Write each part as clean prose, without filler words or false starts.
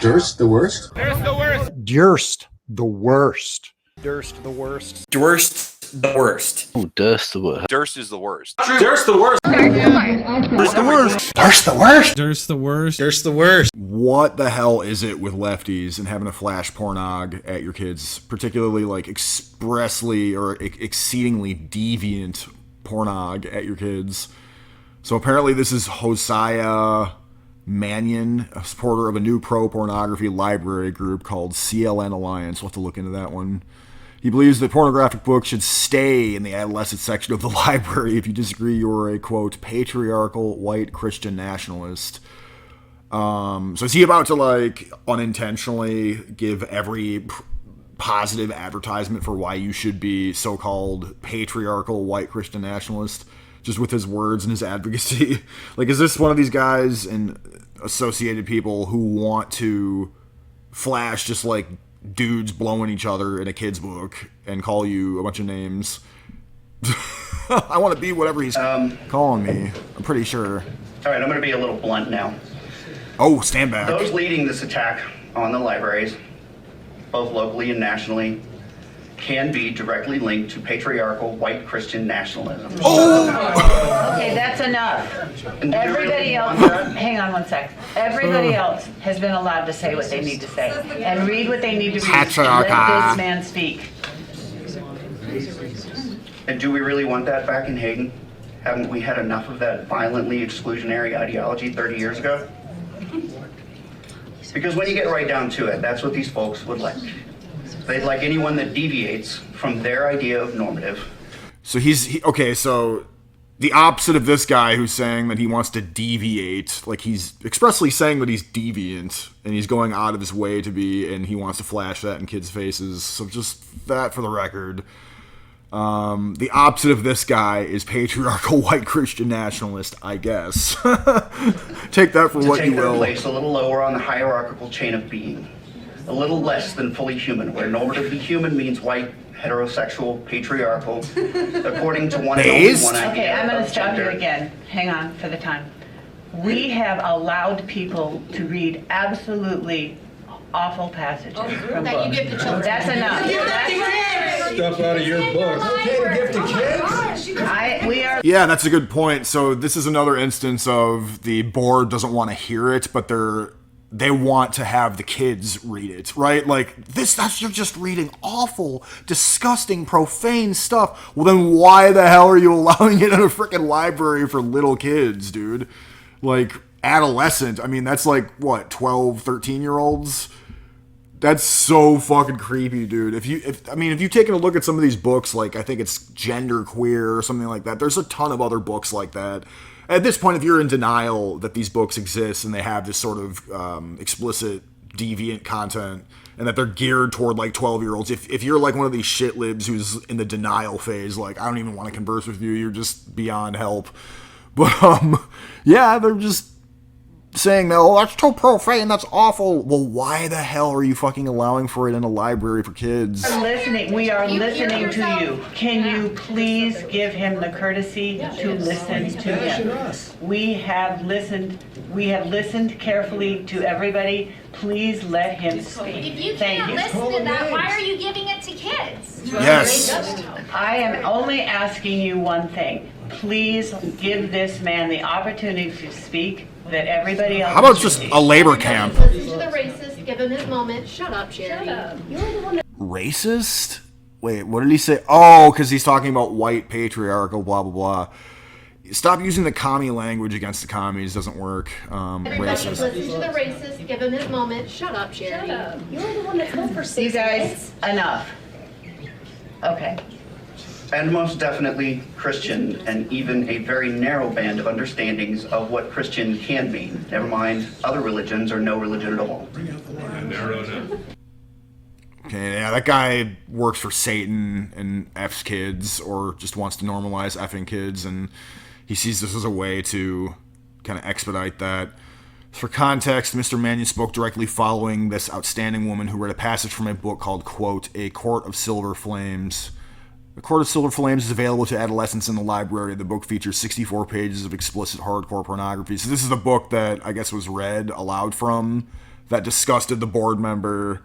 Durst the worst? Durst the worst. Durst the worst. Durst the worst. Durst the worst. Oh, Durst the worst. Durst is the worst. Durst the worst. Durst the worst. Durst the worst? Durst the worst. Durst the worst. What the hell is it with lefties and having a flash pornog at your kids, particularly like expressly or exceedingly deviant pornog at your kids? So apparently this is Hosea Mannion, a supporter of a new pro-pornography library group called CLN Alliance. We'll have to look into that one. He believes that pornographic books should stay in the adolescent section of the library. If you disagree, you're a, quote, patriarchal white Christian nationalist. So is he about to, like, unintentionally give every positive advertisement for why you should be so-called patriarchal white Christian nationalist just with his words and his advocacy? Like, is this one of these guys and associated people who want to flash just, like, dudes blowing each other in a kid's book and call you a bunch of names? I want to be whatever he's calling me, I'm pretty sure. All right, I'm going to be a little blunt now. Oh, stand back. Those leading this attack on the libraries, both locally and nationally, can be directly linked to patriarchal white Christian nationalism. Oh! Okay, that's enough. Everybody else, hang on one sec. Everybody else has been allowed to say what they need to say and read what they need to read. Let this man speak. And do we really want that back in Hayden? Haven't we had enough of that violently exclusionary ideology 30 years ago? Because when you get right down to it, that's what these folks would like. They'd like anyone that deviates from their idea of normative. So okay, so the opposite of this guy who's saying that he wants to deviate, like he's expressly saying that he's deviant and he's going out of his way to be, and he wants to flash that in kids' faces. So just that for the record. The opposite of this guy is patriarchal white Christian nationalist, I guess. Take that for what you will. To take their place a little lower on the hierarchical chain of being. A little less than fully human, where normatively human means white, heterosexual, patriarchal, according to one and only one idea. Okay, I'm going to stop you again. Hang on for the time. We have allowed people to read absolutely awful passages from that books. You give to children. That's enough. Stuff out of your book. Okay to give to kids? Yeah, that's a good point. So this is another instance of the board doesn't want to hear it, but they want to have the kids read it, right? Like, you're just reading awful, disgusting, profane stuff. Well, then why the hell are you allowing it in a freaking library for little kids, dude? Like, Adolescent, I mean, that's like, what, 12, 13-year-olds? That's so fucking creepy, dude. If you've taken a look at some of these books, like, I think it's Gender Queer or something like that, there's a ton of other books like that. At this point, if you're in denial that these books exist and they have this sort of explicit, deviant content and that they're geared toward, like, 12-year-olds, if you're, like, one of these shit libs who's in the denial phase, like, I don't even want to converse with you, you're just beyond help. But, yeah, they're just saying, oh, that's too profane, that's awful. Well, why the hell are you fucking allowing for it in a library for kids? We are listening to you. Can you please give him the courtesy to listen to him? We have listened carefully to everybody. Please let him speak. If you can't listen to that, why are you giving it to kids? Yes. I am only asking you one thing. Please give this man the opportunity to speak that everybody else. How about just a labor camp? Listen to the racist, give him his moment. Shut up, Sherry. Racist? Wait, what did he say? Oh, because he's talking about white patriarchal, blah, blah, blah. Stop using the commie language against the commies. Doesn't work. Racist. Listen to the racist, give him his moment. Shut up, Sherry. You're the one that's known for 6 You guys, enough. Okay. And most definitely Christian, and even a very narrow band of understandings of what Christian can mean. Never mind other religions or no religion at all. Okay, yeah, that guy works for Satan and F's kids, or just wants to normalize effing kids, and he sees this as a way to kind of expedite that. For context, Mr. Mannion spoke directly following this outstanding woman who read a passage from a book called, quote, A Court of Silver Flames. The Court of Silver Flames is available to adolescents in the library. The book features 64 pages of explicit hardcore pornography. So this is the book that I guess was read aloud from that disgusted the board member,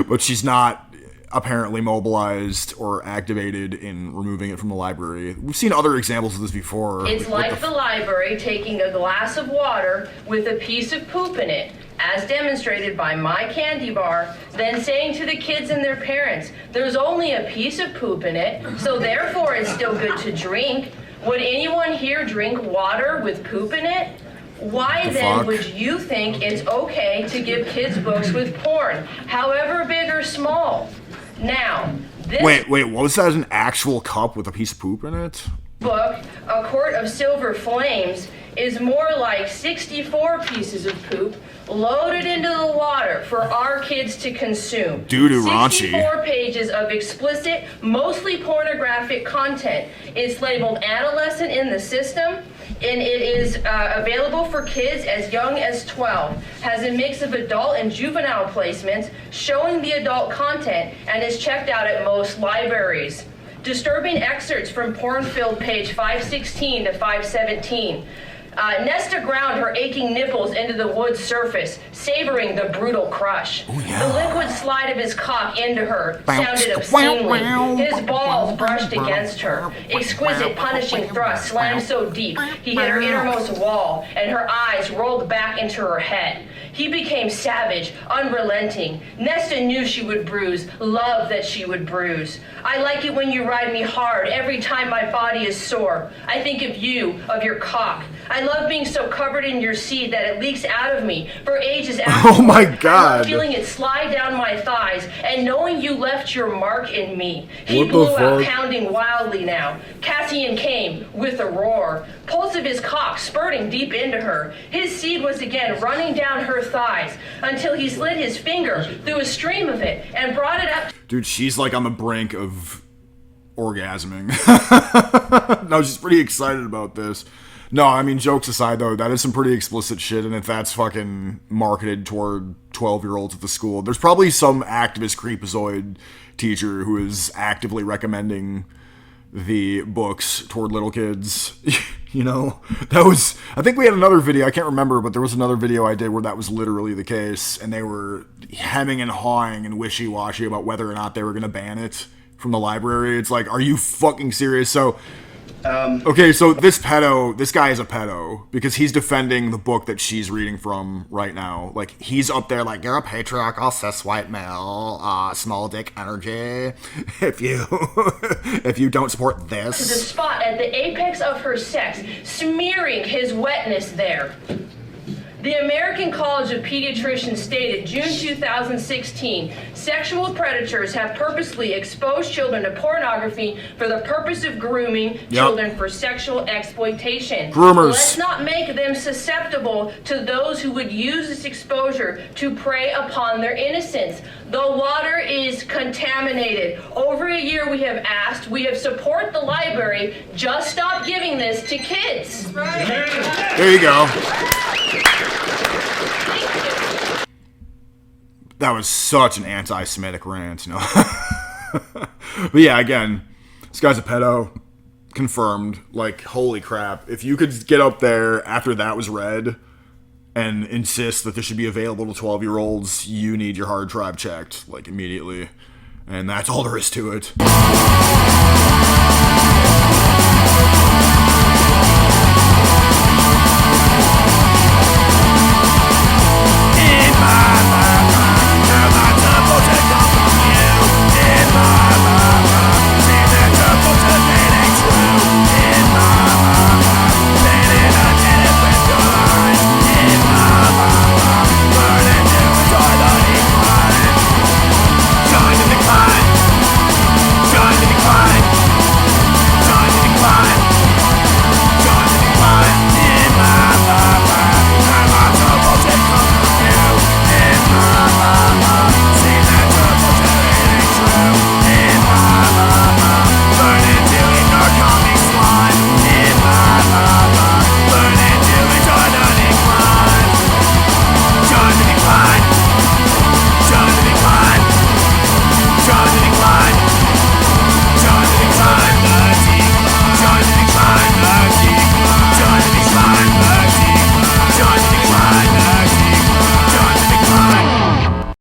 but she's not apparently mobilized or activated in removing it from the library. We've seen other examples of this before. It's like the library taking a glass of water with a piece of poop in it, as demonstrated by my candy bar, then saying to the kids and their parents, there's only a piece of poop in it, so therefore it's still good to drink. Would anyone here drink water with poop in it? Why then would you think it's okay to give kids books with porn, however big or small? Now, this Wait, what was that? An actual cup with a piece of poop in it? book, A Court of Silver Flames, is more like 64 pieces of poop loaded into the water for our kids to consume. Doo-doo raunchy. 64 pages of explicit, mostly pornographic content. It's labeled Adolescent in the System, and it is available for kids as young as 12. Has a mix of adult and juvenile placements showing the adult content, and is checked out at most libraries. Disturbing excerpts from porn-filled page 516 to 517. Nesta ground her aching nipples into the wood surface, savoring the brutal crush. The liquid slide of his cock into her sounded obscenely. His balls brushed against her. Exquisite, punishing thrust slammed so deep he hit her innermost wall, and her eyes rolled back into her head. He became savage, unrelenting. Nesta knew she would bruise, loved that she would bruise. I like it when you ride me hard every time my body is sore. I think of you, of your cock. I love being so covered in your seed that it leaks out of me for ages afterward. Oh my I God. love feeling it slide down my thighs and knowing you left your mark in me. He What the blew out, fuck? pounding wildly now. Cassian came with a roar, pulse of his cock spurting deep into her. His seed was again running down her thighs until he slid his finger through a stream of it and brought it up. Dude, she's like on the brink of orgasming. No, she's pretty excited about this. No, I mean, jokes aside, though, that is some pretty explicit shit, and if that's fucking marketed toward 12-year-olds at the school, there's probably some activist creepazoid teacher who is actively recommending the books toward little kids. You know, that was, I think we had another video, I can't remember, but there was another video I did where that was literally the case, and they were hemming and hawing and wishy-washy about whether or not they were going to ban it from the library. It's like, are you fucking serious? So, okay, so this guy is a pedo because he's defending the book that she's reading from right now. Like, he's up there like, you're a patriarchal cis white male, small dick energy. If you don't support To the this. spot at the apex of her sex, smearing his wetness there. The American College of Pediatricians stated June 2016, sexual predators have purposely exposed children to pornography for the purpose of grooming children for sexual exploitation. Groomers. Let's not make them susceptible to those who would use this exposure to prey upon their innocence. The water is contaminated. Over a year we have asked, we have support the library, just stop giving this to kids. There you go. That was such an anti-Semitic rant, you know. But yeah, again, this guy's a pedo. Confirmed. Like, holy crap. If you could get up there after that was read and insist that this should be available to 12-year-olds, you need your hard drive checked, like, immediately. And that's all there is to it.